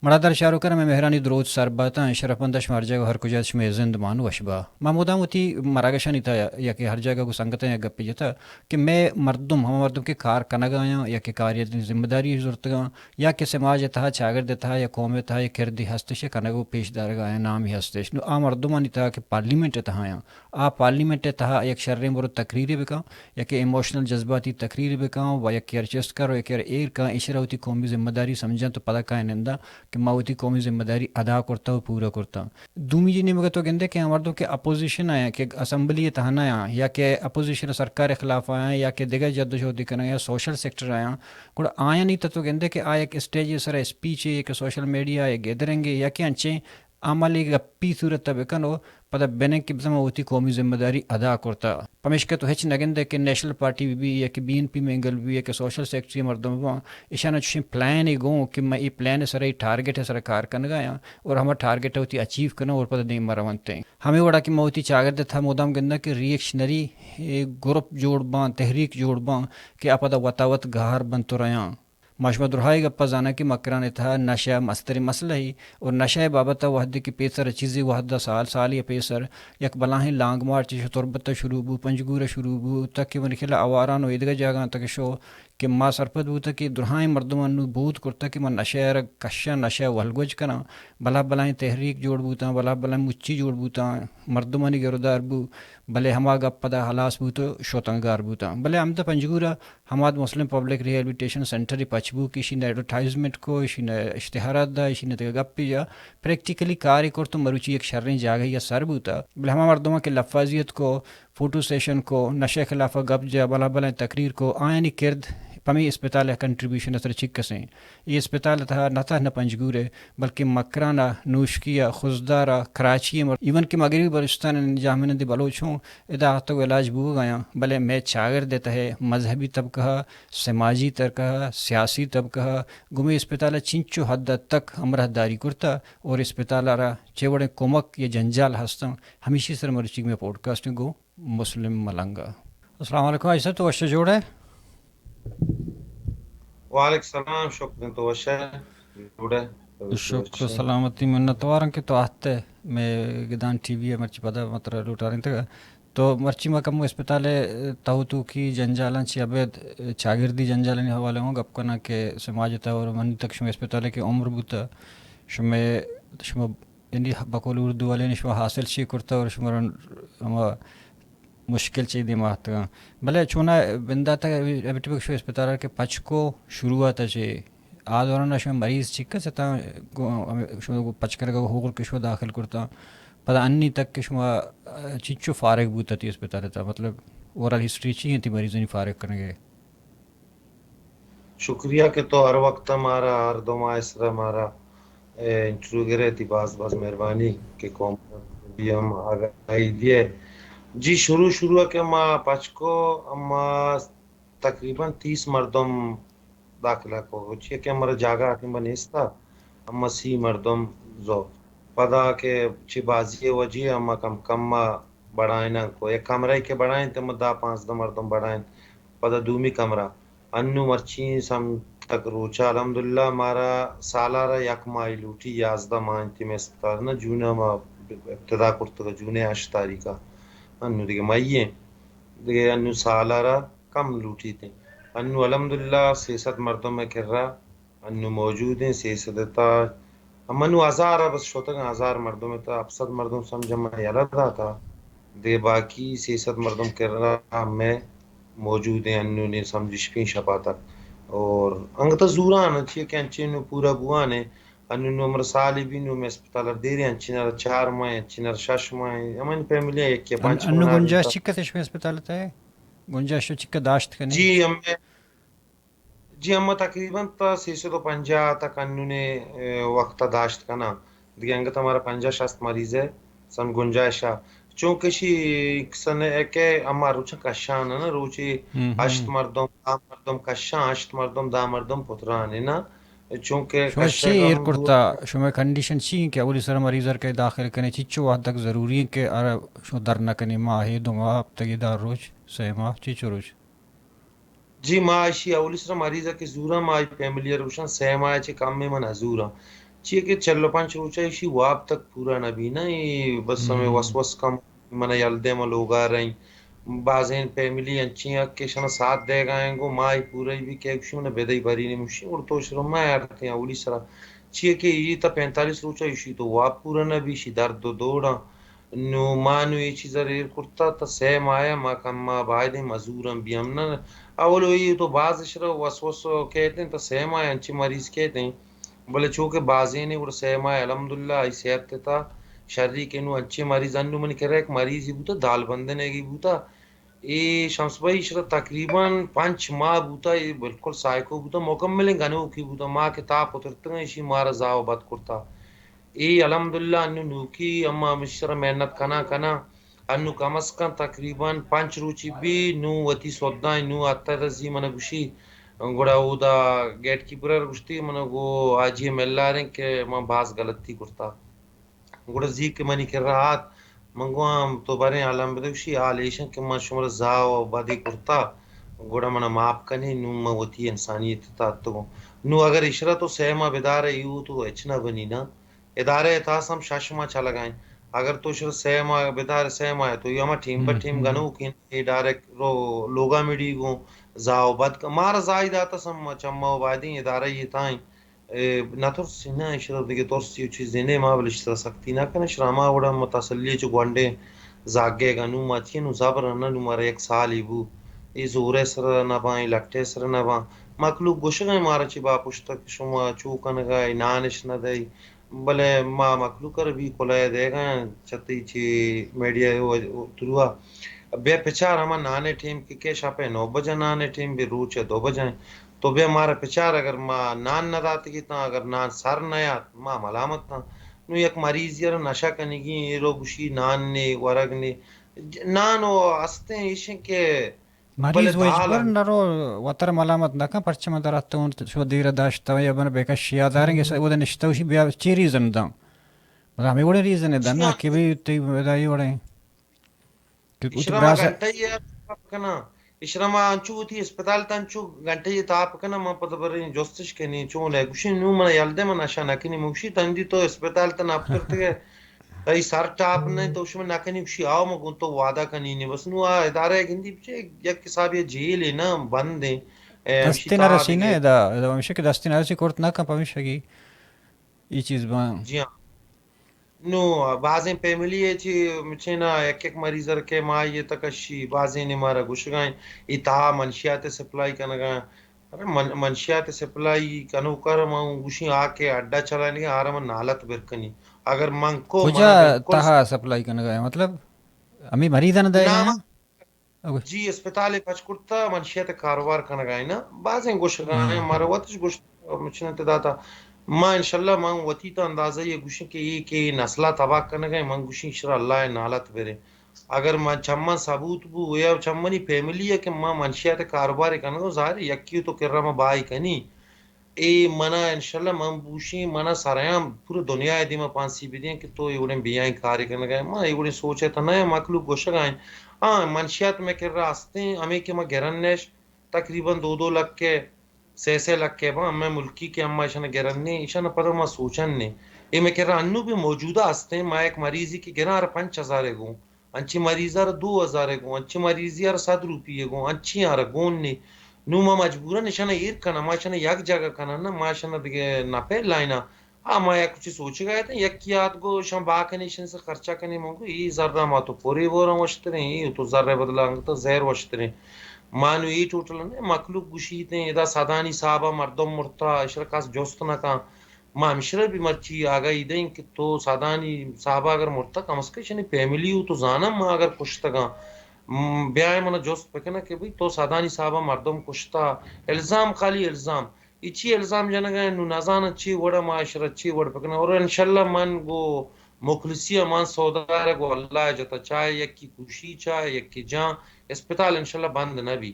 مرادر شاروخ میں مہرانی درود سرباتا شرفندش ہر جگہ ہر کجا میں زند مانو اشبا محمودہ متی مراگشانی تھا یا کہ ہر جگہ کو سنگتیں یا گپی جتا کہ میں مردم ہم مردم کے کار کنگ آیا یا کہ کاریت ذمہ داری ضرورت گا یا کہ سماج تھا چاگرد تھا یا قوم تھا یا کردی ہستش کنگو پیش دار گایا نام ہی ہستش نو آ مردمانی تھا کہ پارلیمنٹ تھا آ پارلیمنٹ تھا یک شرم برو تقریر بکا یا کہ ایموشنل جذباتی تقریر بکا و یا کہ چست کرو یا کہ ایر کا اشرا ہوتی قومی ذمہ داری سمجھا تو پتہ کا نندا کہ ماوتی قومی ذمہ داری ادا کرتا ہوں پورا کرتا ہوں دومی جی نے مگر تو کہتے کہ مردوں کے اپوزیشن آیا کہ اسمبلی تہنا آیا یا کہ اپوزیشن سرکار خلاف آیا یا کہ دیگر جدوجہد کرنا یا سوشل سیکٹر آیا گوڑا آیا نہیں تو کہتے کہ آیا ایک اسٹیج سر اسپیچ ہے کہ سوشل میڈیا یا گیدرنگ یا کہ انچیں عملی گپی صورت تبکنو پتہ بینک کی بزم ہوتی قومی ذمہ داری ادا کرتا پمیش کے تو ہچ نگندے کہ نیشنل پارٹی بھی یا کہ بی این پی میں گل بھی یا کہ سوشل سیکٹری مردم بھی ایشانہ چوشیں پلان ہی گوں کہ میں یہ پلان سر یہ ٹارگیٹ ہے سر کار کن گایا اور ہمارا ٹارگیٹ ہوتی اچیو کرنا اور پتہ نہیں مروانتے ہیں ہمیں وڑا کہ موتی چاگرد تھا مودام گندہ کہ ریئیکشنری گروپ جوڑ بان تحریک جوڑ بان کہ آپ پتہ وطاوت گہار بن تو ریاں مشمد رہائی گپا زانا کہ مکران تھا نشہ مستری مسئلہ ہی اور نشہ بابت وحد کی پیسر چیزی وحدہ سال یا پیسر یک بلاہیں لانگ مارچ تربت شروع بو پنجگور شروع بو تک کہ ونکھلا اواران و ادگا جاگاں تک شو کہ ما سرپد بوتا کہ درہائیں مردمان نو بوت کرتا کہ من نشہ کشا نشہ ولگوج کنا بلا بلائیں تحریک جوڑ بوتا بلا بلائیں مچی جوڑ بوتا مردمانی گردار بو بلے ہما گپ پدا حلاس بوتو شوتنگار بوتا بلے ہم تا پنجگورا ہماد مسلم پبلک ریہیبلیٹیشن سینٹر پچبو کہ اشین ایڈورٹائزمنٹ کو اشین اشتہارات دا اشین گپی جا پریکٹیکلی کاری کر تو مروچی ایک شریں جاگہ یا سر بوتا بلے ہما مردمہ کے لفاظیت کو فوٹو سیشن کو نشہ خلاف گپ جا بلا بلائیں تقریر کو آئینی کرد پمی اسپتال کنٹریبیوشن اثر چکسیں یہ اسپتال تھا نہ تھا نہ پنجگورے بلکہ مکرانہ نوشکیہ خزدارہ کراچی ایون کہ مغربی بلوچستان جامعہ بلوچ ہوں ادا تو علاج بو گیا بلے میں چاگر دیتا ہے مذہبی طبقہ سماجی طبقہ سیاسی طبقہ گمی اسپتال چنچو حد تک ہمراہ داری کرتا اور اسپتال را چیوڑے کومک یہ جنجال ہستا ہمیشہ سر مرچی میں پوڈ کاسٹ گو مسلم ملنگا. السلام علیکم ایسا تو وشہ جوڑے وعلیکم السلام شکریہ تو شکر سلامتی منتوارن کے تو آتے میں گدان ٹی وی ہے مرچی پدا مطرح لوٹا رہی تھا تو مرچی میں کم اسپتال تاو تو کی جنجالان چی ابید چاگردی جنجالانی حوالے ہوں گپ کنا کہ سماجتا اور منی تک شما اسپتال کے عمر بوتا شما یعنی بقول اردو والے نے شما حاصل چی کرتا اور شما مشکل چی دی ماہتا بلے چونا بندہ تا ابیٹی بک شو اسپتال کے پچ کو شروعات چی آدھورانا شما مریض چکا ستا شما پچ کرگا ہوگر کے شما داخل کرتا پتہ انی تک کہ شما چیچو فارغ بوتا تھی اسپتال تا مطلب اورال ہسٹری چی تھی مریضوں فارغ کرنے گئے. شکریہ کہ تو ہر وقت ہمارا ہر دو ماہ اس طرح ہمارا انٹرویو گرے تھی باز مہربانی کہ قوم بھی ہم آگاہی دیے جی شروع کہ ہم پچ کو ہم تقریباً 30 مردم داخلہ کو چیئے کہ ہمارا جاگہ آکیں بنیستا ہم 30 مردم زو پدا کہ چی بازی وجی ہم کم بڑھائیں کو ایک کمرہ کے بڑھائیں تو مدہ 5 مردم بڑھائیں پدا دومی کمرہ انو مرچین سم تک روچا الحمدللہ ہمارا سالارہ یک ماہی لوٹی 11 ماہ انتی میں اسپتال نا جونا ما ابتدا کرتا گا جونے 8 تاریخہ انو دیگه مائیے دیگه انو سالارہ کم لوٹی تھے انو الحمدللہ 600 مردوں میں کر رہا انو موجود ہیں 600 تا ہم انو 1000 بس شوتا گا 1000 مردوں میں تا 700 مردوں سمجھا میں یلد رہا تھا دے باقی 600 مردوں کر رہا میں موجود ہیں انو نے سمجھش پین شپا تک اور انگتا زورا آنا چاہیے کہ انچے انو پورا بوانے انو نمر سالی بھی نو میں اسپتال دے رہے انچے نر 4 ماہ انچے نر 6 ماہ ہمیں پیملی ہے ایک یا 5 انو بنا گنجاش دیتا چکا تیش میں اسپتال تا ہے گنجاش چکا داشت کنے جی ہم تقریباً تا 650 تک انو نے وقت داشت کنا دیگه انگتا ہمارا 50-60 مریض ہے سن گنجائشا چونکہ شی سن ایک اما روچا کشان ہے نا روچی 8 مردم کشان 8 مردم دا مردم پتران ہے نا چونکہ شما چی ایر کرتا شما کنڈیشن چی ہیں کہ اولی سر مریضر کے داخل کرنے چیچو وقت تک ضروری ہے کہ شما در نکنی ماہی 2 ماہ اب تک 10 روز 6 ماہ چیچو روز جی ماہ اشی اولی سر مریضہ کے زورا ماہ پیملی روشن 6 ماہ چی کم میں من حضورا چیه که 45 روچایشی واب تک پورا نبی نه بس همه وسوس کم من یلده ما لوگا رہی بعضین فیملی انچی اکیشن ساتھ دے گئے گو مائی پورائی بھی کہ کشی من بدای باری نمشی اور تو شرم ما یارتے ہیں اولی سرا چیه که یہ تا 45 روچایشی تو واب پورا نبی شی درد و دوڑا نو ما نو یہ چیز ریر کرتا تا سیم آیا ما کم ما باید مزورم بیم نا اولو یہ تو بعض شرا وسوس کہتے ہیں تا سیم آیا انچی مریض کہتے ہیں بولے چونکہ بازی نے وہ سیما الحمدللہ ای صحت تھا شرری کے نو اچھے مریض انو من کہہ رہا ایک مریض ہی بوتا دال بندے نے کی بوتا ای شمس بھائی شرا تقریباً 5 ماہ بوتا یہ بالکل سائیکو بوتا مکمل گنو کی بوتا ماں کے تاپ اترتے ہیں اسی مارا زاو بات کرتا ای الحمدللہ انو نوکی اما مشرا محنت کنا انو کم از کم تقریباً 5 روچی بھی نو وتی سودائی نو آتا رزی من گوشی گوڑا او دا گیٹ کیپر گشتی من گو آجی ملا رہے کہ من باز غلطی کرتا گوڑا زی کے منی کر رہا من گو ہم تو بارے عالم بدوشی آلیشن کہ من شمر زاو بادی کرتا گوڑا من ماپ کنی نو من وتی انسانیت تا تو نو اگر اشرا تو سیما بدار یو تو اچنا بنی نا ادارے تاس ہم شاشما چلا گائیں اگر تو شر سیما بدار سیما ہے تو یہ ہم ٹیم پر ٹیم گنو کین ڈائریکٹ لوگا میڈی گو زاو بد مار زائد آتا سم چما وادی ادارہ یہ تائیں نہ تو سینا اشرا دیگه ترسی چیز نه ما بل اشرا سختی نہ کنه شراما وڑا متصلی چ گونڈے زاگے گنو ماتین زبر نہ نو مر ایک سال ایبو ای زور سر نہ با لٹے سر نہ با مخلوق گوشگا مار چ با پشت شما چوکن گای نانش نہ دای بلے ما مخلوق کر بھی کولے دے گا چتی چی میڈیا تروا بے پچار ہم نانے ٹیم کے شاپے 9 بجے نانے ٹیم بھی روچ 2 بجے تو بے ہمارا پچار اگر ماں نان نہ داتی کی تا اگر نان سر نہ یا ماں ملامت نہ نو یک مریض یار نشا کنی گی رو گوشی نان نے ورگ نے نان و استے ایشن کے بلے مریض و دال اجبر نرو وتر ملامت نکن پرچم دراتون شو دیر داشتا یا بن بکش شیا دارنگ اس ود نشتوشی بیا چی ریزن دام مثلا ہمیں وڑے ریزن دنا کہ بھی تی بدائی وڑے کہ ات اشرما براس گھنٹہ یہ کنا اشرما انچو تی اسپتال تنچو گھنٹہ یہ تاپ کنا ما پتہ برین جوستش کنی چون لے گوشی نو من یلدے من نشا نکنی موشی تندی تو اسپتال تن اپترتے ای سر ٹاپ نہیں تو شما نکنی گوشی آو مگون تو وعدہ کنی نہیں بس نو ادارہ گندی بچے یک حساب یہ جیل ہے نا بند ہے مشی دستی تا نرسی دیگه نه دا میشه که دستی نرسی کرد نکن پمیشگی ای چیز با جی ہاں نو بعضیں فیملی ہے چی مچینا ایک مریض رکھے ما یہ تکشی بعضیں نے مارا گوشگائیں اتا منشیات سپلائی کنگا ارے منشیات سپلائی کنو کر ما گوشی آ کے اڈا چلانے کے آرام نالت برکنی اگر من کو کجا منا بالکل تہا سپلائی کرنے گئے مطلب ہمیں مریضان دے گئے نام ہیں جی اسپتال پچکرتا منشیات کاروبار کنگا نا بعضیں گوشگائیں مارا واتش گوش مچینا تداتا ما انشاءاللہ من وتی تا اندازہ یہ گوشی کہ یہ کہ نسلہ تباہ کرنے گئے من گوشی انشاء اللہ نالت برے اگر من چمن ثبوت بو یا چمنی فیملی ہے کہ ما منشیات کاروبار کرنے گا ظاہر یکی تو کر رہا ما بائی کنی ای منا انشاءاللہ من بوشی منا سرایام پورا دنیا دی ما پانسی بھی دیں کہ تو یہ اڑیں بیائیں کاری کرنے گئے ما یہ اڑیں سوچے تا نیا مخلوق گوشہ گائیں ہاں منشیات میں کر رہا ہستے ہیں ہمیں کہ ما گرن نیش تقریباً 2 لاکھ کے 6 لاکھ کے با میں ملکی کے اما اشنا گرن نے اشنا پتہ ما سوچن نے یہ میں کہہ رہا انو بھی موجودہ ہستے ہیں ما ایک مریضی کی گرا 5000 گو انچی مریضار 2000 گو انچی مریضی 100 روپیے گو انچی آر گون نے نو ما مجبورا نشانہ ایر کنا ما شنا یک جگہ کنا نا ما شنا دیگه نپے لائنا ہاں ما یک کچھ سوچ گئے تھے یک کیات گو شام باکنیشن سے خرچہ کنی مونگو ای ذرہ ما تو پوری بورا وشتریں ای تو ذرہ بدلا تو زہر وشتریں مانو ای ٹوٹل نے مخلوق گوشیتے ادا سادانی صحابہ مردم مرتا اشرکاس جوست نہ کا ما مشرا بھی مرچی آگاہی دیں کہ تو سادانی صحابہ اگر مرتا کم از کم فیملی ہو تو زانم ما اگر کشتگا بیائے منا جوست پکنا کہ بھئی تو سادانی صحابہ مردم کشتا الزام خالی الزام اچھی الزام جنگا نو نزان اچھی وڑا معاشر اچھی وڑ پکنا اور انشاءاللہ من گو مخلصی امان سودار گو اللہ جتا چاہے یک کی خوشی چاہے یک کی جان اسپتال انشاءاللہ بند نہ بھی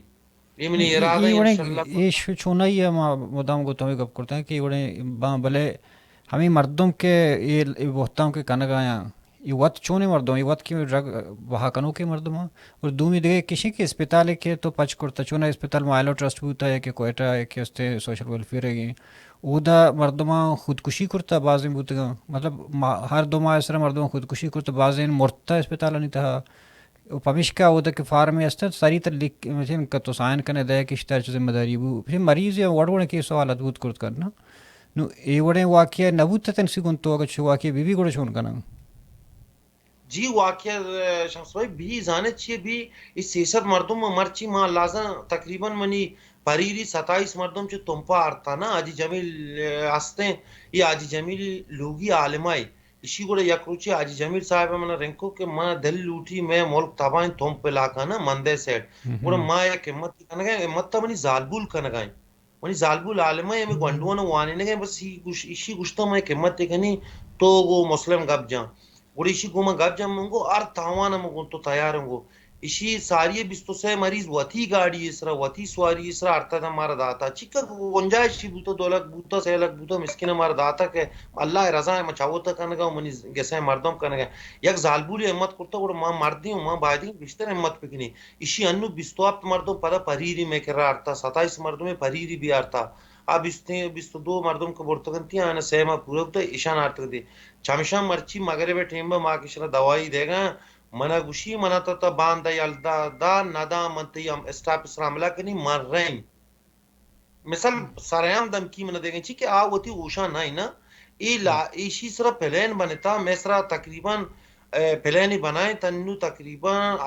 یہ منی ارادہ یہ وڑے انشاءاللہ یہ چھونا ہی ہے مدام کو تمہیں گپ کرتے ہیں کہ وڑے بلے ہمیں مردم کے یہ بہتاؤں کے کنگ آیا یوت چونے مردم یوت کی رگ وہاکنوں کے مردم اور دومی دیگه کسی کے اسپتال کے تو پچ کرتا چونا اسپتال مائلو ٹرسٹ ہوتا ہے کہ کوئٹہ ہے کہ استے سوشل ویلفیئر ہے اودا مردما خودکشی کرتا بعض بوتگا مطلب ہر دو ماہ اسرا مردما خودکشی کرتا بعض مرتا اسپتال نہیں تھا پمشکا اودا کے فارم میں است ساری تلک مثلا کتو سائن کنے دے کہ اشتار ذمہ داری بو مریض یا وڑوڑ کے سوالات بوت کرت کرنا نو ای وڑے واقعہ نبوت تن سگون تو اگر چھ واقعہ بی گڑ چون کنا جی واقعہ شمس بھائی بھی زانے چیئے بھی اس 600 مردم مرچی ماں لازا تقریباً منی پریری 27 مردم چو تمپا آرتا نا آجی جمیل ہستیں یہ آجی جمیل لوگی عالمائی اسی گوڑے یک روچی آجی جمیل صاحب منا رنکو کہ ماں دل لوٹی میں ملک تبائیں تم پہ لاکا نا مندے سیٹ گوڑا ماں یک امت کنگائیں امت تا منی زالبول کنگائیں منی زالبول عالمائی ہمیں گوانڈوانا وانے نگائیں بس اسی گوشتا میں امت کنی تو وہ مسلم گب جاں گوڑی اسی گوما گب جاں منگو ار تاوانا منگو تو تیار ہنگو اسی ساری 23 مریض وطی گاڑی اسرا وطی سواری اسرا ارتا دا مارا داتا چکا گنجائشی بوتا 2 لاکھ بوتا 6 لاکھ بوتا مسکین مارا داتا کہ اللہ رضا ہے مچاوتا کنگا منی گسے مردم کنگا یک زالبولی امت کرتا گوڑا ماں مردی ہوں ماں بائدی بشتر امت پکنی اسی انو 27 مردم پدا پریری میں کرا ارتا 27 مردم میں پریری بھی ارتا اب اس نے 22 مردم کو برتگن تھی آنا سیما پورا ہوتا ایشان آرتگ دی چمشا مرچی مغرب ٹیمبا ماں کشنا دوائی دے گا منا گوشی منا تا باندہ یلدا دا ندا منتی اسٹاپ اسرام لکنی مر رہیں مثال سریام دمکی منا دے گا چی کہ آواتی اوشا نائی نا ایشی سرا پلین بنتا میں سرا تقریباً پلینی بنائیں تنو تقریباً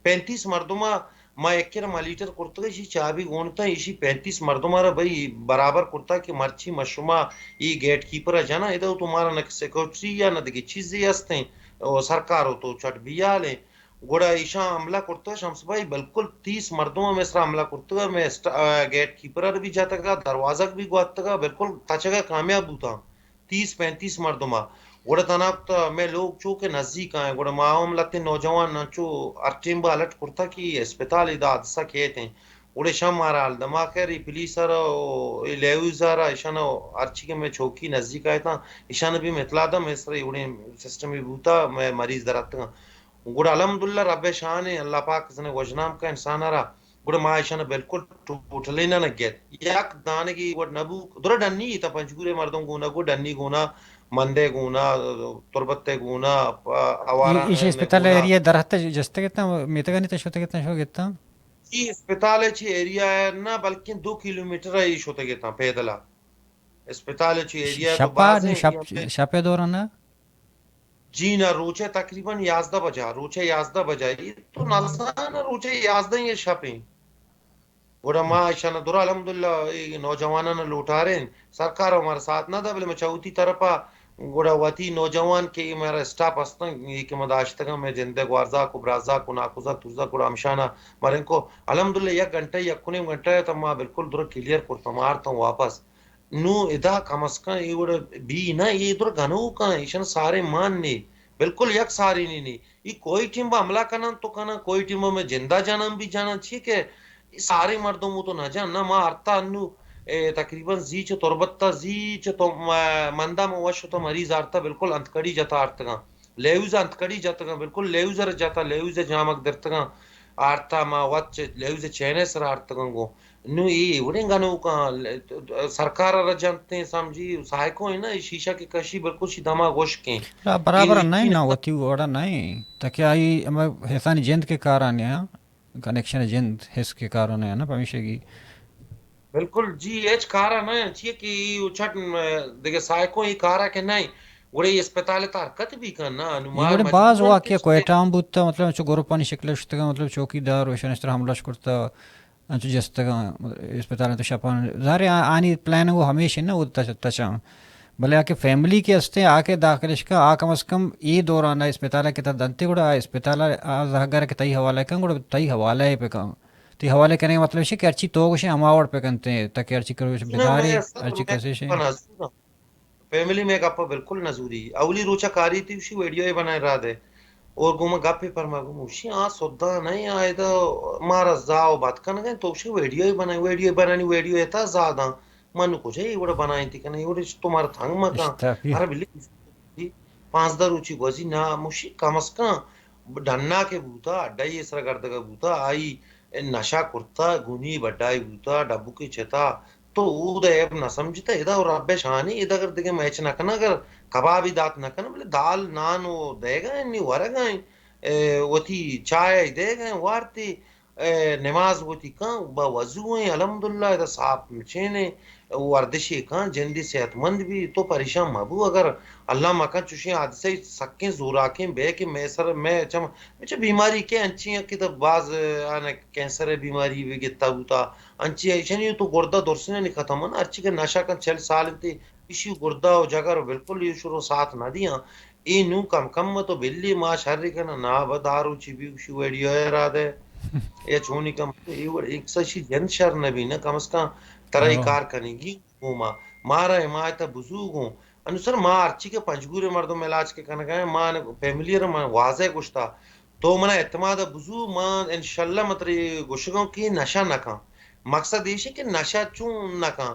35 مردمہ ما ایکر ما لیٹر کرتا اسی چابی گونتا اسی 35 مردمہ را بھئی برابر کرتا کہ مرچی مشرومہ یہ گیٹ کیپر جانا ادھا تمہارا نہ سیکورٹری یا نہ دیگی چیزیں ہستے سرکار ہو تو چٹ بیا لیں گوڑا ایشا عملہ کرتا شمس بھائی بالکل 30 مردمہ میں سرا عملہ کرتا میں گیٹ کیپر بھی جاتا گا دروازہ بھی گواتا گا بالکل تاچگا کامیاب ہوتا 30-35 مردمہ گوڑا تناب میں لوگ چو کے نزدیک آئیں گوڑا ماہم لتے نوجوان چو ارٹیم با الٹ کرتا کہ اسپتال ادا حدثہ کہتے ہیں گوڑے شام مارا دماغ خیر پولیسر لیوزر ایشانا ارچی کے میں چوکی نزدیک آئے تھا ایشانا بھی میں اطلاع دا میں اس طرح اڑے سسٹم بھی بوتا میں مریض درات گا گوڑا الحمدللہ رب شان اللہ پاک سنے وجنام کا انسان آرہا گوڑا ماں ایشانا بالکل ٹوٹلی نہ نگیت یک دانے کی گوڑا نبو دورا ڈنی تا پنچگورے مردوں گونا گوڑا ڈنی گونا مندے گونا تربتے گونا اوارا ایش اسپتال گونا ایریا درہتا جستے کتنا میتا گانی تشوتا کتنا شو کتنا یہ اسپتال چی ایریا ہے نا بلکہ 2 کلومیٹر ایش ہوتے گیتا پیدلا اسپتال چی ایریا ہے تو شپا باز ہیں شپے دورانا جی نا روچے تقریباً 11 بجا روچے 11 بجا یہ تو نزدان روچے 11 یہ شپیں گوڑا ماں ایشانا دورا الحمدللہ نوجوانہ نا لوٹا رہے ہیں سرکار ہمارا ساتھ نہ دا بلے میں چاہوتی طرفا گوڑا واتی نوجوان کے میرا سٹاپ ہستا یہ کہ مداشتگا میں جندے گوارزا کو برازا کو ناکوزا توزا گوڑا ہمشانا مرین کو الحمدللہ یک گھنٹہ یک کنیم گھنٹہ ہے تا ماں بالکل دورا کلیر کرتا مارتا ہوں واپس نو ادا کم از کم یہ گوڑا بھی نا یہ دورا گھنو کان ایشان سارے مان نے بالکل یک ساری نہیں یہ کوئی ٹیم با عملہ کنا تو کنا کوئی ٹیم میں جندہ جانم بھی جانا چاہیے کہ سارے مردوں تو نہ جان نہ ماں ارتا انو تقریباً زی چھ تربتا زی چھ تو مندہ موشو تو مریض آرتا بالکل انتکڑی جاتا آرتگا لیوز انتکڑی جاتا گا بالکل لیوزر جاتا لیوز جامک درتگا آرتا ما وات لیوز چینے سر آرتگا گو نو یہ وڑیں گا نو کا سرکار را جانتے ہیں سمجھی سائیکو ہے نا شیشہ کی کشی بالکل شی دما گوش کے برابر نہیں نا ہوتی وڑا نہیں تاکہ آئی حسانی جند کے کاران یا کنیکشن جند حس کے کاران ہے نا پمیشہ کی بالکل جی ایچ کارا نا چیئے کہ چھٹ دیکھے سائیکو ہی کارا کہ نہیں گوڑے اسپتال تا حرکت بھی کرنا یہ گوڑے بعض واقعہ کوئٹام بودتا مطلب چو گروپانی شکل شتگا مطلب چوکی دار وشن اس طرح حملش کرتا انچو جستگا اسپتال تو شپان ظاہر آنی پلان وہ ہمیشہ نا وہ تچا بلے آکے فیملی کے استے آکے داخلش کا آ کم از کم ای دوران اسپتال کے تا دنتے گوڑا اسپتال زہگر کے تئی حوالہ کن گوڑا تئی حوالہ پہ کن تی حوالے کرنے کا مطلب ہے کہ ارچی تو گوشے اماوڑ پہ کنتے ہیں تاکہ ارچی کروش بداری ارچی کسے شے فیملی میں گپا بالکل نزوری اولی روچا کاری تھی اسی ویڈیو بنائے رہا دے اور گوما گپی پر ما گوما اسی سودا نہیں آئے دا مارا زاو بات کرنا گئے تو اسی ویڈیو بنانی ویڈیو ایتا زیادہ منو کچھ ہے یہ بڑا بنائی تھی کہ نہیں یہ تمہارا تھنگ مکان ارے بلی پانزدہ روچی گوزی نا مشی کم از کم ڈھنا کے بوتا ڈائی اسرا گردگا بوتا آئی نشا کرتا گنی بڈائی بوتا ڈبو کی چتا تو او دا ایب نہ سمجھتا ادا اور رب شانی ادا کر دیگه میچ نہ کنا اگر کبابی دات نہ کنا بلے دال نان وہ دے گا نی ورگا وتی چائے دے گا وارتی نماز وتی کان با وضو ہیں الحمدللہ ادا صاحب مچینے وردشی کان جندی صحت مند بھی تو پریشان مبو اگر اللہ مکان چوشی حادثے سکیں زوراکیں بے کہ میں سر میں چم اچھا بیماری کے انچی کی تو بعض کینسر بیماری بھی گتا ہوتا انچی ایشنی تو گردہ درسنے نہیں ختم نا ارچی کے نشا کن 6 سال تے اسی گردہ ہو جگر بالکل یہ شروع ساتھ نہ دیا ای نو کم کم تو بلی ما شر کنا نا بدارو چی بھی شو ویڈیو ہے دے یا چونی کم ایک سشی جن شر نبی نا کم از کم ترائی کار کرنے گی ما مارا حمایت بزرگ ہوں انسر ماں ارچی کے پنجگورے مردم علاج کے کنا گئے ماں فیملی ماں واضح کچھ تھا تو منا اعتماد بزرگ ماں انشاءاللہ متری گوشگوں کی نشہ نہ کھاں مقصد یہ کہ نشہ چون نہ کھاں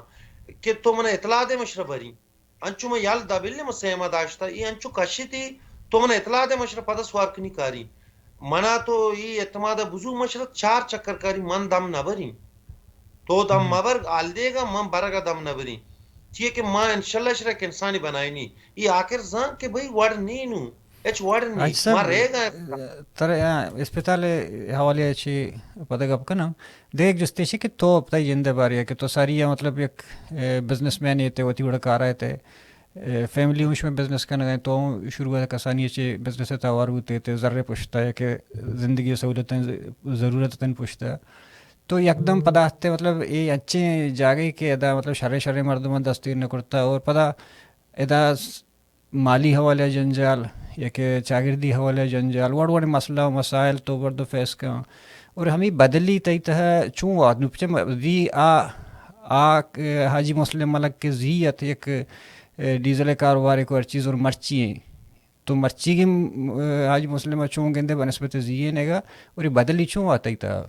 کہ تو منا اطلاع دے مشربری انچو میں یال دابلی میں سیما داشتا یہ انچو کشی تھی تو منا اطلاع دے مشرب پدا سوارکنی کاری منا تو یہ اعتماد بزرگ مشرب 4 چکر کاری من دم نہ بری تو دم مبر آل دے گا من برگا دم نہ بری چیئے کہ ماں انشاءاللہ شرک انسانی بنائی نہیں یہ آخر زان کہ بھئی وڑ نہیں نو ایچ وڑ نہیں ماں رہے گا تر اسپتال حوالی چی پتہ گپ کنا دیکھ جستے چی کہ تو پتہ جندے باری ہے کہ تو ساری مطلب ایک بزنس مین یہ تے وتی بڑا کار ہے تے فیملی ہوش میں بزنس کرنا گئے تو شروع کسانی چی بزنس توار ہوتے تے ذرے پوچھتا ہے کہ زندگی سہولتیں ضرورتیں پوچھتا ہے تو یکدم پداتے مطلب یہ اچھے جاگے کہ ادا مطلب شرے مردمان دستیر نہ کرتا اور پدا ادا مالی حوالے جنجال یا کہ چاگردی حوالے جنجال وڑ مسئلہ و مسائل تو برد فیس کا اور ہمیں بدلی تی تہ چوں آدمی دی حاجی مسلم ملک کے زیت ایک ڈیزل کاروبار کو ہر چیز اور مرچی ہیں تو مرچی کی حاجی مسلم چوں گندے بنسبت زیے نگا اور یہ بدلی چوں آتا ہی تھا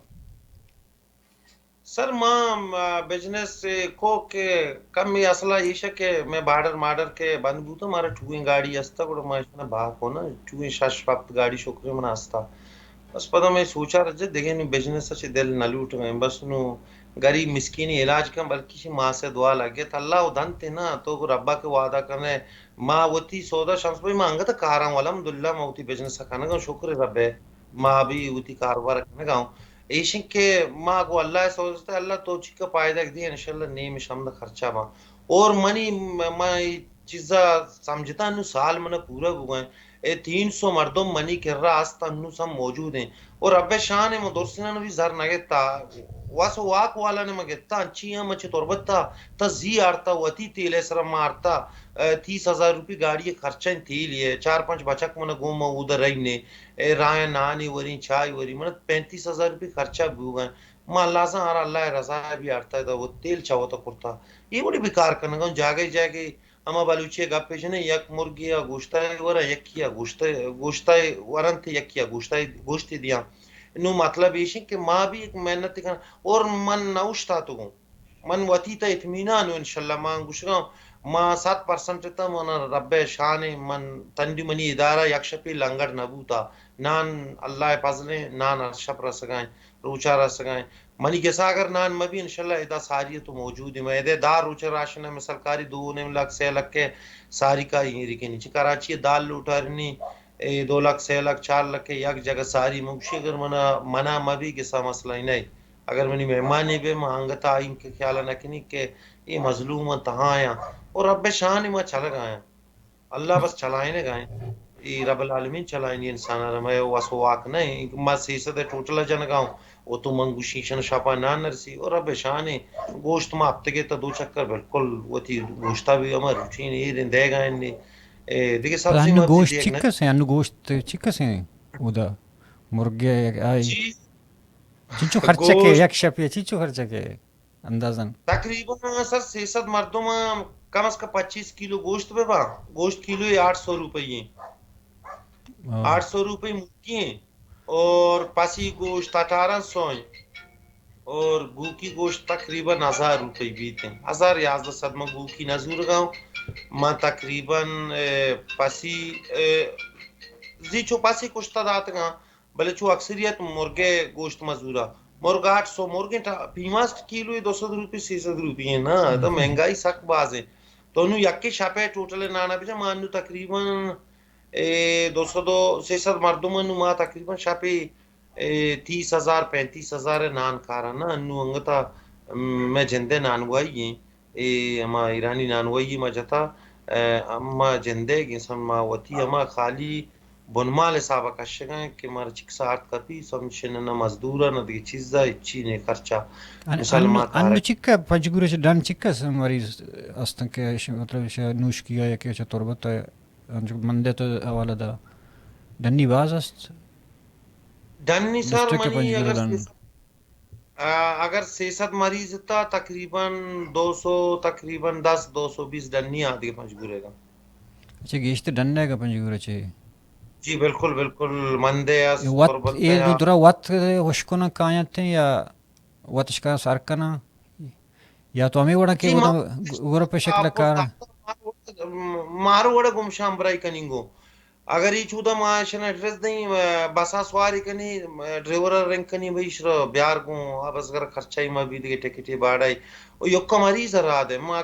سر ماں بزنس کو کہ کم میں اصلا یہ کہ میں مارڈر کے بند بوتا مارا ٹوئیں گاڑی استا گوڑا میں اتنا باہ کو نا ٹوئیں شش وقت گاڑی شکری من استا بس پدا میں سوچا رجے دیکھیں نو بزنس اچھے دل نہ لوٹ گئے بس نو غریب مسکینی علاج کم بلکہ ماں سے دعا لگے تو اللہ دھن تے نا تو ربا کے وعدہ کرنے ماں وتی سودا شمس بھائی مانگا تا کارا ہوں الحمدللہ میں وتی بزنس کرنے گا شکر رب ہے ماں بھی وتی کاروبار کرنے گا ایشن کے ماں کو اللہ سوچتا ہے اللہ تو چکا پائدہ دی انشاءاللہ نیم شمد خرچہ ماں اور منی میں چیزا سمجھتا نو سال منہ پورا ہوئے 300 مردم منی کر رہا آستا انو سب موجود ہیں اور رب شان ہے مدرسینا نو بھی زر نگتا واسو واق والا نے مگتا انچی ہیں مچے تربتا تا زی آرتا وطی تیل ایسرا مارتا 30,000 روپی گاڑی خرچہ تیل ہے 4-5 بچک منہ گوم ادھر رہنے رائے نانی وری چائے وری منہ 35,000 روپی خرچہ بھی ہوگا ماں اللہ سے آرہ اللہ رضا بھی آرتا ہے وہ تیل چاہتا کرتا یہ بڑی بیکار کرنے گا جاگے اما بلوچی گپ پیش نے یک مرغی یا گوشتا ہے ورا یک کیا گوشتا ورن تھی یک کیا گوشتی دیا نو مطلب یہ کہ ماں بھی ایک محنت کرنا اور من نوشتا تو من وتی تا اطمینان انشاءاللہ ماں گوشگاں ماں 7% تا من رب شان من تنڈی منی ادارہ یک شپی لنگر نبوتا نان اللہ فضلیں نان ارشپ رسگائیں روچا رسگائیں منی کسا اگر نان مبی انشاءاللہ ادا ساری تو موجود ہے میں ادے دار روچا راشن ہے مثل کاری 2 لاکھ 6 لاکھ کے ساری کا ہی رکی نیچے کراچی دال لوٹا رنی 2 لاکھ 6 لاکھ 4 لاکھ کے یک جگہ ساری مگشی اگر منا مبی کسا مسئلہ ہی نہیں اگر منی مہمانی بے مہنگتا آئیم کے خیالہ نکنی کہ یہ مظلوم تہاں آیا اور رب شان ہی ماں چل گایا اللہ بس چلائیں گائیں یہ رب العالمین چلائیں یہ انسان رمائے واسو واق نہیں ماں سیسد ٹوٹلا جن گاؤں وہ تو منگو شیشن شاپا نہ نرسی اور رب شان گوشت ماں ہفتے کے تا 2 چکر بالکل وہ تھی گوشتا بھی ہمیں روٹین یہ دن دے گا دیکھیں سبزی انو مبزی گوشت دیکھنا چکس ہیں انو گوشت چکس ہیں ادا مرغے آئی جی چیچو خرچہ کے گوشت یک شپی چیچو خرچہ کے اندازن تقریباً سر 600 مردوں میں کم از کم 25 کلو گوشت پہ با گوشت کلو 800 روپئے 800 روپئے مرغی ہیں اور پاسی گوشت 1800 اور گو کی گوشت تقریباً 1000 روپئے بیتے ہیں 1000 یا 1100 میں گو کی نظور گاؤں ما تقریباً پاسی زی چو پاسی کشتا داتگاں بلے چو اکثریت مرغے گوشت مزورا مرغ 800 مرغے پیماست کیلو 200 روپی 300 روپی ہیں نا تو مہنگائی سک باز ہے تو انہوں یکی شاپے ٹوٹل نانا بیجا ما انہوں تقریباً 200 600 مردم انہوں ما تقریباً شاپے 30,000 35,000 نان کارا نا انہوں انگتا میں جندے نانوائی ہیں اما ایرانی نانوائی ما جتا اما جندے گنسان ما وطی اما خالی بنمال حسابہ کشگاں کہ مارا چک ساعت کپی سمشننا مزدورا نہ دیگه چیزا اچھی نے خرچہ مثال ما انو تارک چکا پنجگورش ڈن چکا مریض استن کے مطلب نوش کیا یا کہ تربت مندے تو حوالہ دا ڈنی باز است ڈنی سر ڈسٹرکٹ منی پنجگورہ دن اگر 600 مریض تا تقریباً 200 تقریباً 10-220 ڈنی آدھے پنجگورے گا اچھا گیشت ڈننے کا پنجگورہ چھے جی بالکل بالکل مندے اس وات تربت یہ یا درا وات ہوشکونا کایت ہیں یا واتش کا سارکنا یا تو ہمیں وڑا کہ جی وہ ما گورا پہ شکل کار مارو وڑا گمشام برائی کننگو اگر یہ چودا معاشن ایڈریس دیں بسا سواری کنی ڈرائیور رنگ کنی بھائی شر بیار کو اب اس گھر خرچائی ما بھی دیگه ٹکٹی باڑائی او یکا مریض را دے ما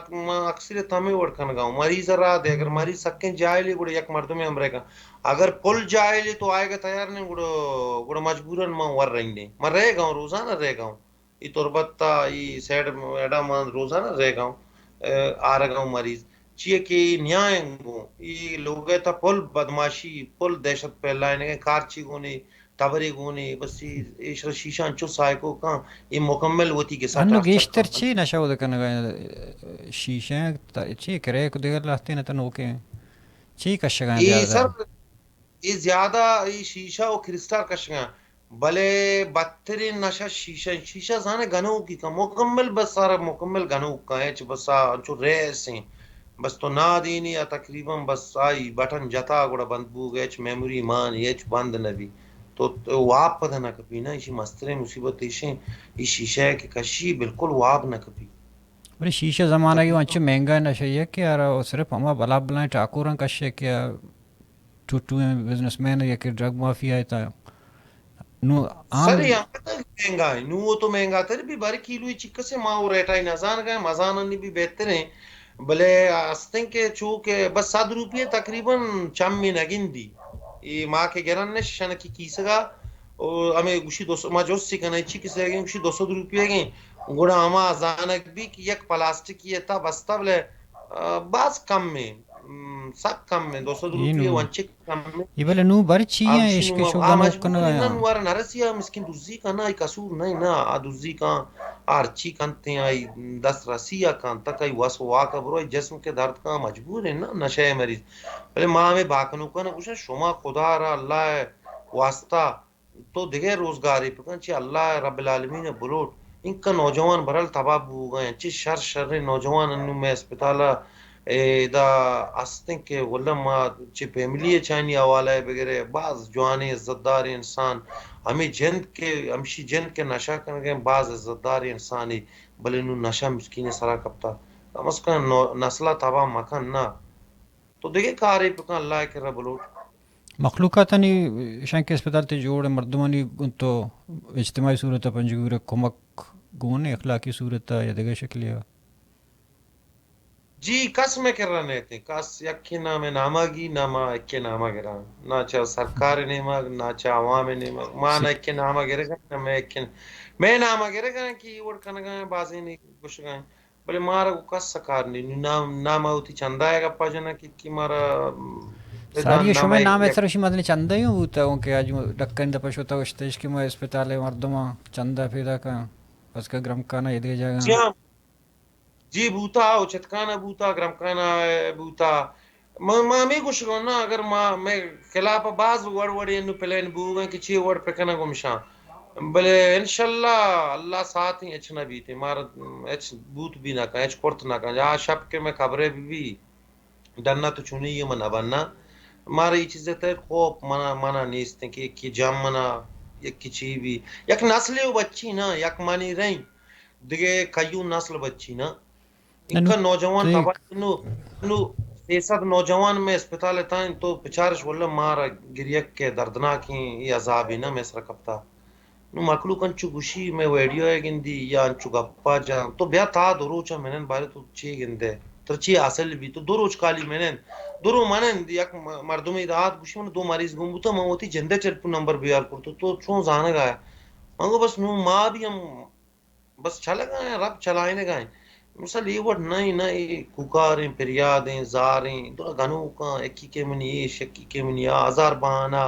اکثر تمہیں وڑکن گاؤں مریض را دے اگر مریض سکیں جائے لی گوڑا یک مردمی ہم رہے گا اگر پل جائے لی تو آئے گا تیار نہیں گوڑا مجبوراً ما ور رہیں دیں میں رہ گاؤں روزانہ رہ گاؤں یہ تربت یہ سیڈ ایڈا مان روزانہ رہ گاؤں آ رہا گاؤں مریض چیئے کہ نیائیں گو یہ لوگ تا پل بدماشی پل دہشت پھیلائے کارچی گونی تبری گونی بس یہ شیشان چو سائیکو کان یہ مکمل ہوتی کے ساتھ انو ٹرکچر گیشتر کان چھی نشا ہودا کرنے گا شیشیں چھی کرے کو دیگر لاتے نا تنو کے چھی کشگاں یہ زیادہ سر یہ زیادہ یہ شیشہ و کرسٹل کشگاں بلے بدترین نشہ شیشہ زانے گنو کی کا مکمل بس سارا مکمل گنو کا ہے بس چو ریس ہیں بس تو نا دینی یا تقریباً بس آئی بٹن جتا گوڑا بند بو گئے میموری مان یہ بند نبی تو واپ پتہ نہ کپی نا اسی مسترے مصیبت ایشیں یہ شیشہ ہے کہ کشی بالکل واپ نہ کپی بڑی شیشہ زمانہ کی وانچہ مہنگا نشہ یہ کہ یار صرف ہما بلا بلائیں ٹاکورن کشے کیا ٹوٹو بزنس مین یا کہ ڈرگ مافیا ہے تا نو عام سر یہاں تک مہنگا ہے نو وہ تو مہنگا تر بھی باری کیلو چکہ سے ماں وہ ریٹا ہی نزان گئے مزان نہیں بھی بہتر ہیں بلے استن کے چوکے بس 100 روپیے تقریباً چم میں نگن دی یہ ماں کے گرن نے شن کی کیسگا اور ہمیں گوشی 200 ما جو سی کنے چی کسے گئے گوشی 200 روپیے گئے گوڑا ہما زانک بھی کہ یک پلاسٹک یہ تا بستا بلے باز کم میں سک کم میں 200 یہ روپیے نو وانچک کم میں یہ بلے نو بڑی چھی ہیں آگوشی عشق نو شو گنو کنا مجبور گیا انن وار نرسیا مسکین دوزی کا نا قصور نہیں نا دوزی کا آرچی کنتے آئی 10 رسیا کان تک آئی واسو واقع برو جسم کے درد کا مجبور ہے نا نشہ مریض بلے ماں میں باکنو کا نا کچھ شما خدا را اللہ واسطہ تو دیگه روزگاری پکن چی اللہ رب العالمین بلوٹ ان کا نوجوان برال تباب ہو گئے چی شر نوجوان انو میں اسپتالا دا استن کے ولم چی فیملی چانی حوالہ بغیرہ بعض جوانے عزتدار انسان ہمیں جند کے ہمشی جند کے نشہ کر گئے بعض عزتدار انسانی بلے انو نشہ مسکین سرا کپتا کم از کم نسلہ تباہ مکن نا تو دیکھے کاری پکن اللہ کے رب بلوٹ مخلوقات نہیں شان کے اسپتال تے جوڑ مردمانی تو اجتماعی صورت پنجگور کمک گون اخلاقی صورت یا دیگر شکلیہ جی کس میں کر رہے تھے کس یکی نام نامہ گی نامہ اکی نامہ گرا نہ چاہ سرکار نامہ نہ چاہ عوام نامہ ماں نہ اکی نامہ گرے گا نہ میں اکی میں نامہ گرے گا کہ وڑ کن گئے بازی نہیں کچھ گئے بلے مارا کو کس سکار نہیں نامہ ہوتی چندہ آئے گا پاجنا کی مارا ساری شو میں نام ایسا رشی مدنی چندہ ہی ہوتا ہوں کہ آج ڈکن دپش ہوتا اشتیش کی میں اسپتال مردمہ چندہ پیدا کا اس کا گرم کانا یہ دے جائے گا جی بوتا او چتکانا بوتا گرم کانا بوتا ماں میں کچھ گو نا اگر ماں میں خلاف باز وڑ وڑی انو پلین بوگا کہ چی وڑ پکنا گمشاں بلے انشاءاللہ اللہ ساتھ ہی اچھنا بھی تھے مارا اچھ بوت بھی نہ کہیں اچھ کرت نہ کہیں جہاں شب کے میں خبریں بھی ڈننا تو چونی یہ منع بننا مارا یہ چیزیں تے خوب منع نیستیں کہ ایک کی جام منع یک کی چی بھی یک نسلی بچی نا یک مانی رہیں دیگه کیون نسل بچی نا ننو اینکا نوجوان تے تبا نو 600 نوجوان میں اسپتال تائیں تو پچارش ولا مارا گریک کے دردناک یہ عذاب ہی نا میں سر کپتا نو مخلوق انچو گوشی میں ویڈیو ہے گندی یا انچو گپا جا تو بیا تا دروچا منن بارے تو چی گندے ترچی اصل بھی تو دروچ کالی منن درو منن یک مردمی رات گوشی من دو مریض گم بوتا میں ہوتی جندے چلپو نمبر بیار کرتا تو چون زانے گا ہے منگو بس نو ماں بھی ہم بس چلے گئے رب چلائنے گئے مثلا یہ وٹ نئی نئی ککاریں پریادیں زاریں تو گنو کا ایکی کے منی یہ شکی کے منی ہزار بہانا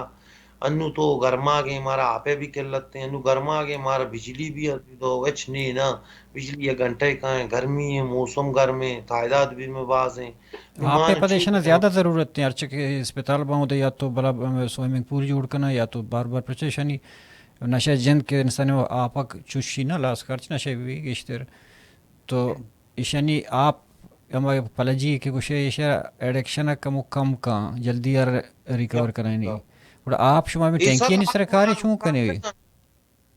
انو تو گرما گئے مارا آپے بھی قلت ہیں انو گرما گئے مارا بجلی بھی تو وچ نہیں نا بجلی یہ گھنٹے کا ہے گرمی ہے موسم گرم ہے تعداد بھی میں باز ہیں آپ پہ نمان پدیشنا چوک زیادہ ضرورت ہے ارچہ کہ اسپتال باؤں دے یا تو بلا سوئمنگ پول جوڑ کرنا یا تو بار بار پرچیشنی نشہ جند کے انسان آپک چوشی نہ لاس خرچ نشہ بھی گشتر تو ایشانی آپ اما پلجی کہ کچھ ایشا ایڈکشن کم کا جلدی یار ریکور کرانی اور آپ شما میں یہ ٹینکی سب نہیں سرکاری چوں کنے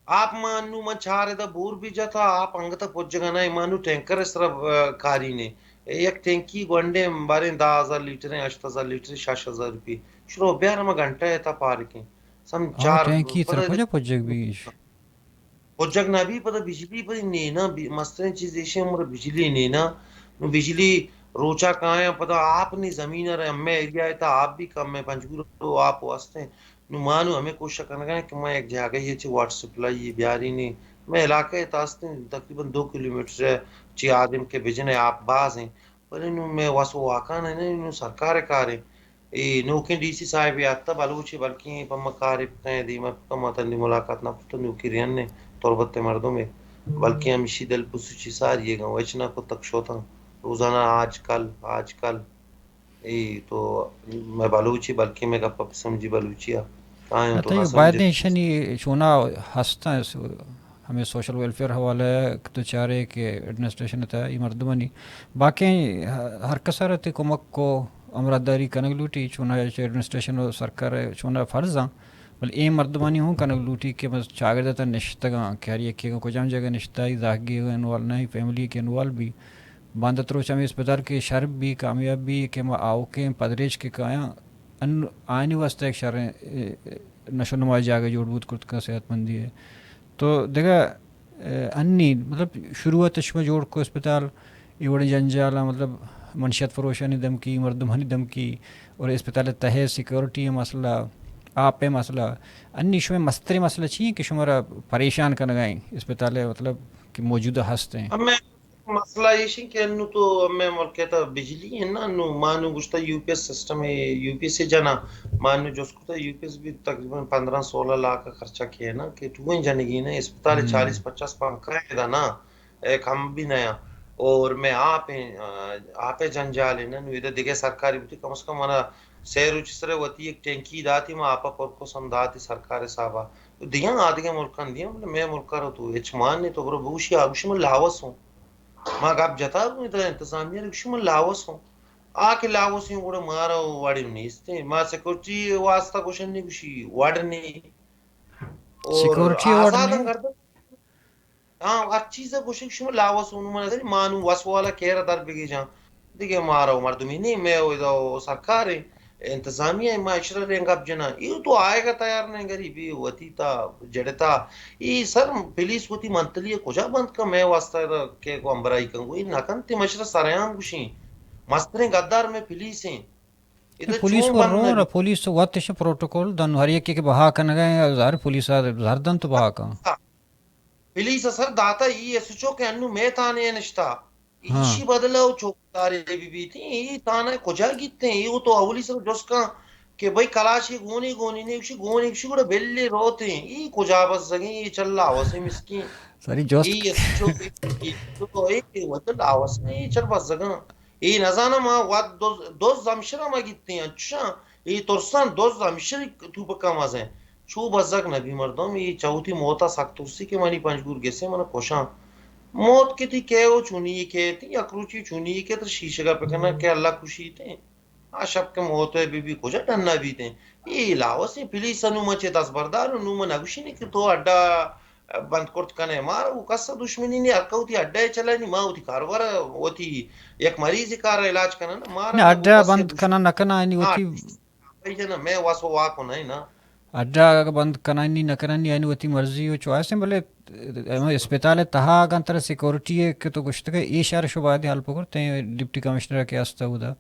آپ مانو من چھارے دا بور بھی جاتا آپ انگتا پوچھ جگہ نا مانو ٹینکر اس طرح کاری نے ایک ٹینکی گونڈے بارے 10,000 لیٹر 8,000 لیٹر 6,000 روپی شروع بیار میں گھنٹہ ہے تا پارکنگ سم آ چار ٹینکی پتہ طرف ہو جا پوچھ بیش پوجک نہ بھی پتہ بجلی پر نہیں نا مسترین چیز ایشی ہمارا بجلی نہیں نا بجلی روچا کہاں ہے پتہ آپ نہیں زمین ہے ہمیں ایریا ہے تا آپ بھی کم ہے پنجگور تو آپ واسطے نو مانو ہمیں کوشش کرنا ہے کہ میں ایک جگہ یہ چی واٹر سپلائی یہ بیاری نہیں میں علاقے تاستے تقریباً 2 کلومیٹر ہے چی آدم کے بجنے آپ باز ہیں پر انہوں میں واسو واقعا ہے نا انہوں سرکار کار ہے نوکیں ڈی سی صاحب یادتا بلوچی بلکہ پم کارب کہیں دی میں کم تندی ملاقات نہ پتہ نوکی رین نے تربت مردوں میں بلکہ ہم اسی دل پسوچی ساری یہ گاؤں وچنا کو تک شوتا روزانہ آج کل تو میں بلوچی بلکہ میں گپا سمجھی بلوچیا کہاں ہوں تو یہ ہاں بعد سمجھے نشانی چونا ہستا ہمیں سوشل ویلفیئر حوالہ تو چارے کہ ایڈمنسٹریشن تھا یہ مردمانی باقی ہر کسارت کمک کو امراداری کنگ لوٹی چونا ایڈمنسٹریشن و سرکار چونا فرض ہاں بل اے مردمانی ہوں کنگ لوٹی کہ بس چاگردتا نشتگاں کہ ہر ایک کو جام جگہ نشتائی داغی انوال نہیں فیملی کے انوال بھی باندھ روچ ہمیں اسپتال کے شرب بھی کامیاب بھی کہ میں آؤ کے پدریج کے کایاں ان آئینی واسطہ ایک شر نشو نما جاگہ جوڑ بود کرت کا صحت مندی ہے تو دیکھا انی مطلب شروعات میں جوڑ کو اسپتال یہ بڑے جنجالا مطلب منشیات فروشانی دھمکی مردمانی دھمکی اور اسپتال تہے سیکورٹی مسئلہ آپ پہ مسئلہ انی شمیں مستری مسئلہ چاہیے کہ شمارا پریشان کرنا گائیں اسپتال مطلب کہ موجودہ ہستے ہیں اب میں مسئلہ یہ کہ انو تو میں مول کہتا بجلی ہے نا انو مانو گشتا یو پی ایس سسٹم ہے یو پی ایس سے جانا مانو جو اس کو یو پی ایس بھی تقریباً 15-16 لاکھ کا خرچہ کیا ہے نا کہ تو جانے گی نا اسپتال 40-50 پنکھا ہے دا نا ایک ہم بھی نیا اور میں آپ جنجال ہے نا ادھر دیکھے سرکاری بھی کم از کم مانا سیر چسرے ہوتی ایک ٹینکی داتی میں آپا پر کو سمداتی سرکار صاحبہ دیاں آدھگے ملکان دیاں میں ملکہ رو تو اچمان نہیں تو برو بوشی آگوشی میں لاوس ہوں ماں گاب جتا ہوں ادھر انتظامیہ رکشی میں لاوس ہوں آکے لاوس ہوں گوڑا مارا واڑی نیستے ماں سیکورٹی واسطہ کوشن نہیں کشی واڑ نہیں اور سیکورٹی وارڈ آزاد نہیں کرتا ہاں ہر چیز ہے کوشش شما لاوس ہوں مانو واسوالا کہرہ در بگی جان دیکھے مارا مردمی نہیں میں سرکار ہے انتظامیہ معاشرہ رنگ اب جنا یہ تو آئے گا تیار نہیں غریبی ہوتی تا جڑتا یہ سر پولیس ہوتی منتلی کجا بند کا میں واسطہ کہ کو امبرائی کنگو یہ نکن تی مشرہ سریان گوشیں مسترین غدار میں پولیس ہیں ادھر پولیس چون کو بند رو نبی رہا پولیس تو وقت پروٹوکول دن ہر ایک کے بہا کر گئے ہر پولیس ہر دن تو بہا کا پولیس سر داتا یہ سوچو کہ انو میں تانے نشتا ہاں ایشی بدلاو چوکتارے بھی تھی یہ تانا کجا گیتے ہیں یہ تو اولی سر جس کا کہ بھائی کلاشی گونی نہیں گونی گوڑا بیلی روتے ہیں یہ کجا بس سگیں یہ چل رہا ہو سے مسکین ساری جوست یہ سوچو کہ تو ایک وطن آواز نہیں یہ چل بس سگیں یہ نزانا ماں واد دوست زمشرہ ماں گیتے ہیں اچھا یہ ترسان دوست زمشرہ تو پکا مازیں چو بزرگ نبی مردم یہ چوتھی موتا سخت اسی کے مانی پنجگور گیسے منا کوشاں موت کی تھی کہ وہ چونی کہ تھی اکروچی چونی کہ تو شیشے کا پکنا کہ اللہ خوشی تھے شب کے موت ہے بی کجا ڈننا بھی تھے یہ علاوہ سے پولیس انو مچے 10 بردار انو من اگوشی نہیں کہ تو اڈا بند کرت کنے مار وہ کسا دشمنی نہیں ارکا ہوتی اڈے چلا نہیں ماں ہوتی کارور ہوتی ایک مریض کار علاج کرنا نا مارا نه نا وہ اڈا کسے بند دشمن کنه نکنه اینی ہاں وتی نا میں واسو واکو نہیں نا اڈا بند کنانی نکنانی اینی وتی مرضی و چوائس بلے اسپتال تہا گنتر سیکورٹی ہے کہ تو گشت کے ای شہر شبہ دی حل پکڑتے ہیں ڈپٹی کمشنر کے استا ہودا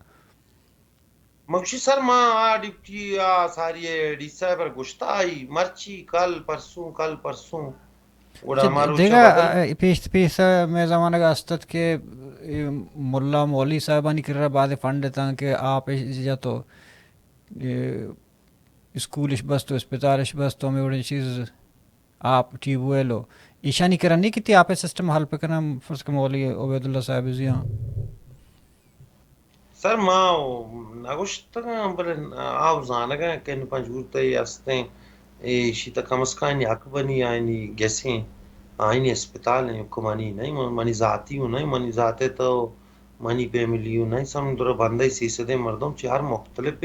مگشی سر ماں ڈپٹی ساری ڈی صاحب گشتا آئی مرچی کل پرسوں وڑا ہمارو چا دیگا بدل پیش پیش میں زمانہ کا استد کے ملا مولوی صاحبانی کر رہا بعد فنڈ تھا کہ آپ جا تو اسکول بس تو اسپتال بس تو ہمیں بڑی چیز آپ ٹی وہ لو ایشانی کرا نہیں کتی آپ سسٹم حل پہ کرنا فرض کے مولوی عبید اللہ صاحب جی ہاں سر ماں نگوشت بلے آو زانگا کن پنجورتا استیں شیتا کمسکانی حق بنی آئینی گیسیں آئینی اسپتال ہیں کمانی نہیں منی ذاتی ہوں نہیں منی ذاتے تو منی پیملی ہوں نہیں سمندر بندے سیسدے مردم چار مختلف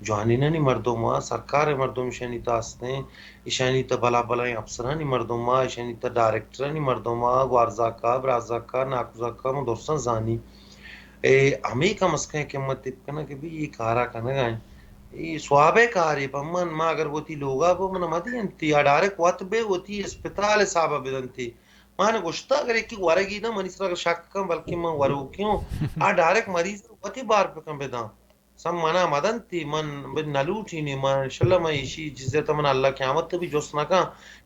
جوانی نہیں مردم ماں سرکار مردم شنی تا استیں ایشانی تا بلا بلا افسرانی مردم ماں ایشانی تا ڈائریکٹرانی مردم ماں وارزاکا برازاکا ناکوزاکا مدرسان زانی ہمیں کم از کم قیمت کنا کہ بھی یہ کارا کنا گائیں یہ سوابے کاری پمن ما اگر وہ تی لوگا وہ من مدی انتی اڈارے قوت بے وہ تی اسپتال صاحب بدنتی مان گوشتا اگر ایک ورگی نا منی سر شک کم بلکہ من ورو کیوں ڈائریکٹ مریض وتی بار پہ کم بیدا سم منا مدن تی من نلوٹی نی من انشاءاللہ میں ایشی جزے تا من اللہ قیامت بھی جوست نکا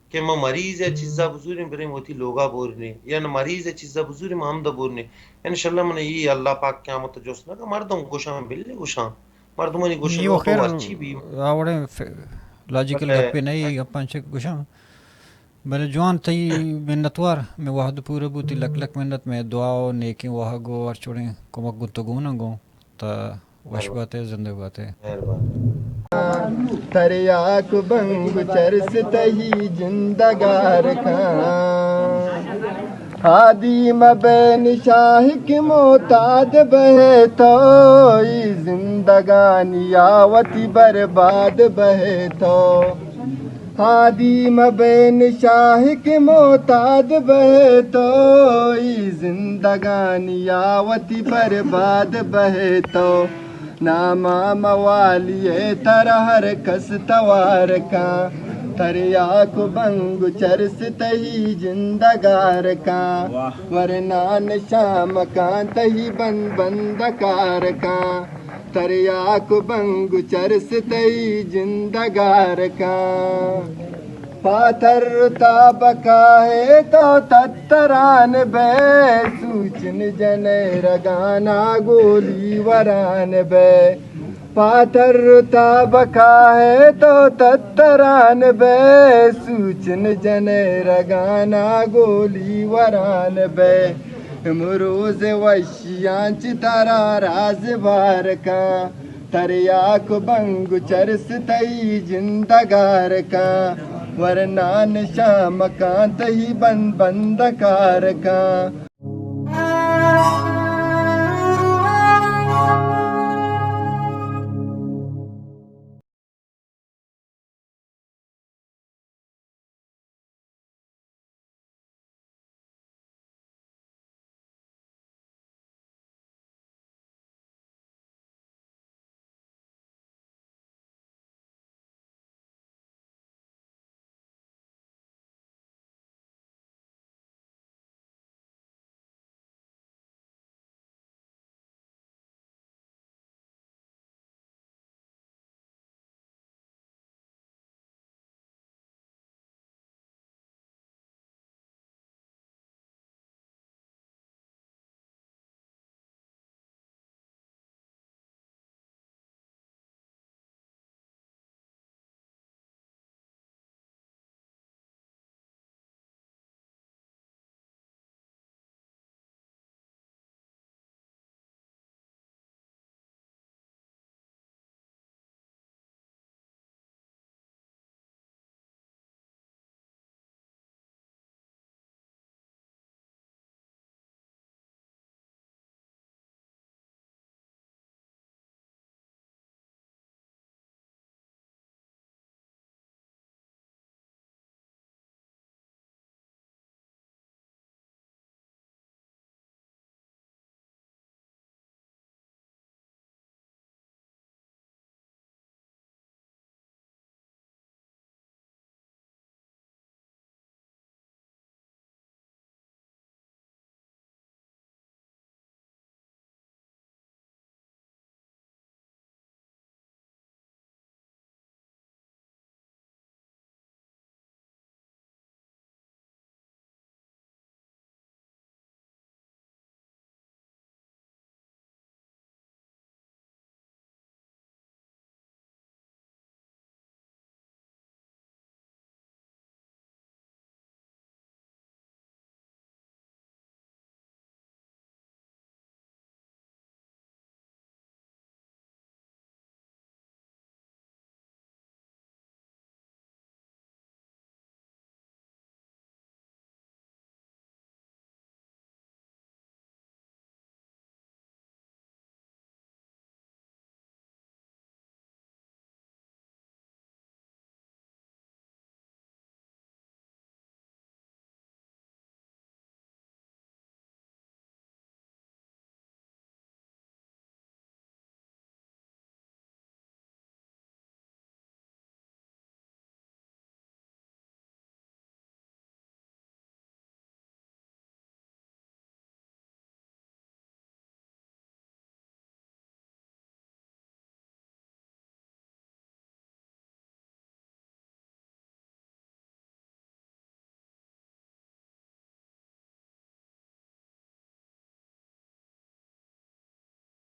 کہ میں مریض ہے چیزا بزرگ بریم ہوتی لوگا بورنے یا مریض ہے چیزا بزرگ محمد بورنے انشاءاللہ من یہ اللہ پاک قیامت جوست نکا مردم گوشاں بلی گوشاں مردمانی یہ وہ گوشلو خیر تو اچھی بھی آوڑے لاجیکل گپے نہیں اپن چک گوشاں بلے جوان تھی منتوار میں وحد پورا بوتی لک لک منت میں دعا نیکی وہاں گو اور چوڑیں کمک گو تو گو نہ گو تا وش بات ہے زندہ بات ہے تریاک بنگ چرس تہی زندگار کھان ہادی مبین شاہ کی معتاد بہے تو زندگانی آوتی برباد بہے تو ہادی مبین شاہ کی معتاد بہے تو زندگانی آوتی برباد بہے تو ناما موالی تر ہر کس توار کا تریاک بنگ چرس تہی زندگار کا ورنان شام کا تہی بندکار کا تریاک بنگ چرس تہی زندگار کا پاتھر تابکا ہے تو تتران بے سوچن جنے رگانا گولی وران بے پاتھر تابکا ہے تو تتران بے سوچن جنے رگانا گولی وران بے مروز وشیاں چتارا راز بار کا تریاک بنگ چرس تئی زندگار کا ورنان شام کا تہی بندکار کا